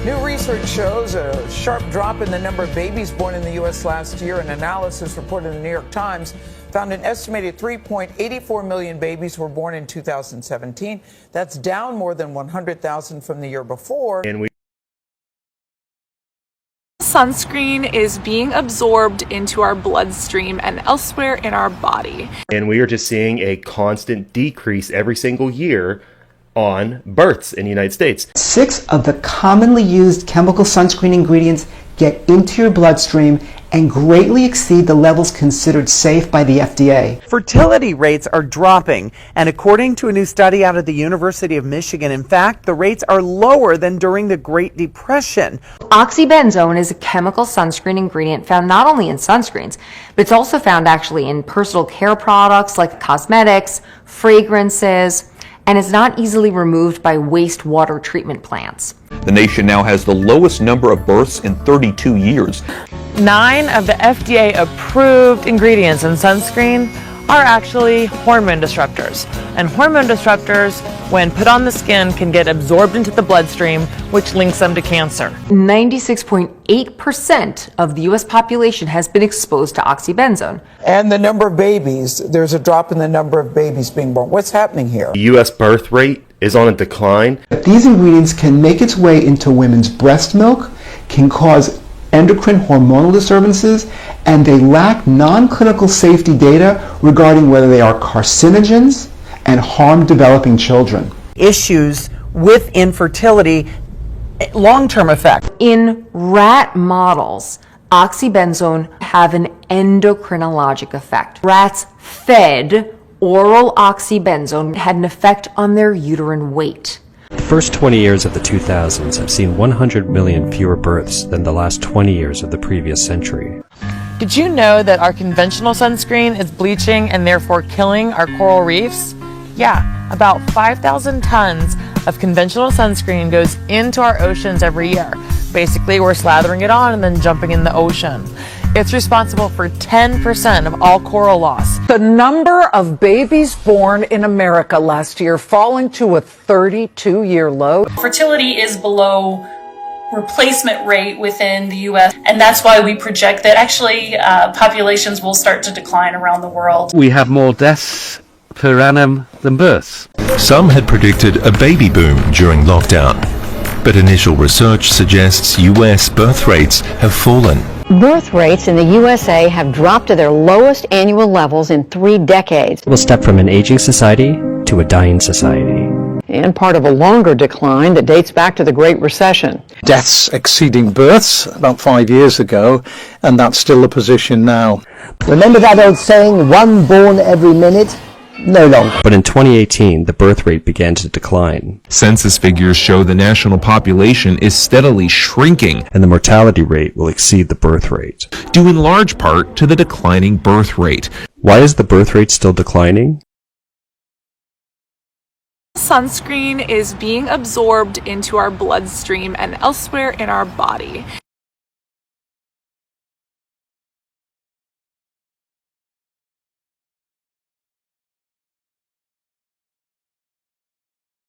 New research shows a sharp drop in the number of babies born in the U.S. last year. An analysis reported in the New York Times found an estimated 3.84 million babies were born in 2017. That's down more than 100,000 from the year before. Sunscreen is being absorbed into our bloodstream and elsewhere in our body. And we are just seeing a constant decrease every single year on births in the United States. 6 of the commonly used chemical sunscreen ingredients get into your bloodstream and greatly exceed the levels considered safe by the FDA. Fertility rates are dropping, and according to a new study out of the University of Michigan, in fact, the rates are lower than during the Great Depression. Oxybenzone is a chemical sunscreen ingredient found not only in sunscreens, but it's also found actually in personal care products like cosmetics, fragrances, and is not easily removed by wastewater treatment plants. The nation now has the lowest number of births in 32 years. 9 of the FDA-approved ingredients in sunscreen are actually hormone disruptors. And hormone disruptors, when put on the skin, can get absorbed into the bloodstream, which links them to cancer. 96.8% of the U.S. population has been exposed to oxybenzone. And the number of babies, there's a drop in the number of babies being born. What's happening here? The U.S. birth rate is on a decline. These ingredients can make its way into women's breast milk, can cause endocrine hormonal disturbances, and they lack non-clinical safety data regarding whether they are carcinogens and harm developing children. Issues with infertility, long-term effect. In rat models, oxybenzone have an endocrinologic effect. Rats fed oral oxybenzone had an effect on their uterine weight. The first 20 years of the 2000s have seen 100 million fewer births than the last 20 years of the previous century. Did you know that our conventional sunscreen is bleaching and therefore killing our coral reefs? Yeah, about 5,000 tons of conventional sunscreen goes into our oceans every year. Basically, we're slathering it on and then jumping in the ocean. It's responsible for 10% of all coral loss. The number of babies born in America last year falling to a 32-year low. Fertility is below replacement rate within the U.S., and that's why we project that actually populations will start to decline around the world. We have more deaths per annum than births. Some had predicted a baby boom during lockdown, but initial research suggests U.S. birth rates have fallen. Birth rates in the USA have dropped to their lowest annual levels in 3 decades. We'll step from an aging society to a dying society. And part of a longer decline that dates back to the Great Recession. Deaths exceeding births about 5 years ago, and that's still the position now. Remember that old saying, one born every minute? No longer. But in 2018, the birth rate began to decline. Census figures show the national population is steadily shrinking, and the mortality rate will exceed the birth rate, due in large part to the declining birth rate. Why is the birth rate still declining? Sunscreen is being absorbed into our bloodstream and elsewhere in our body.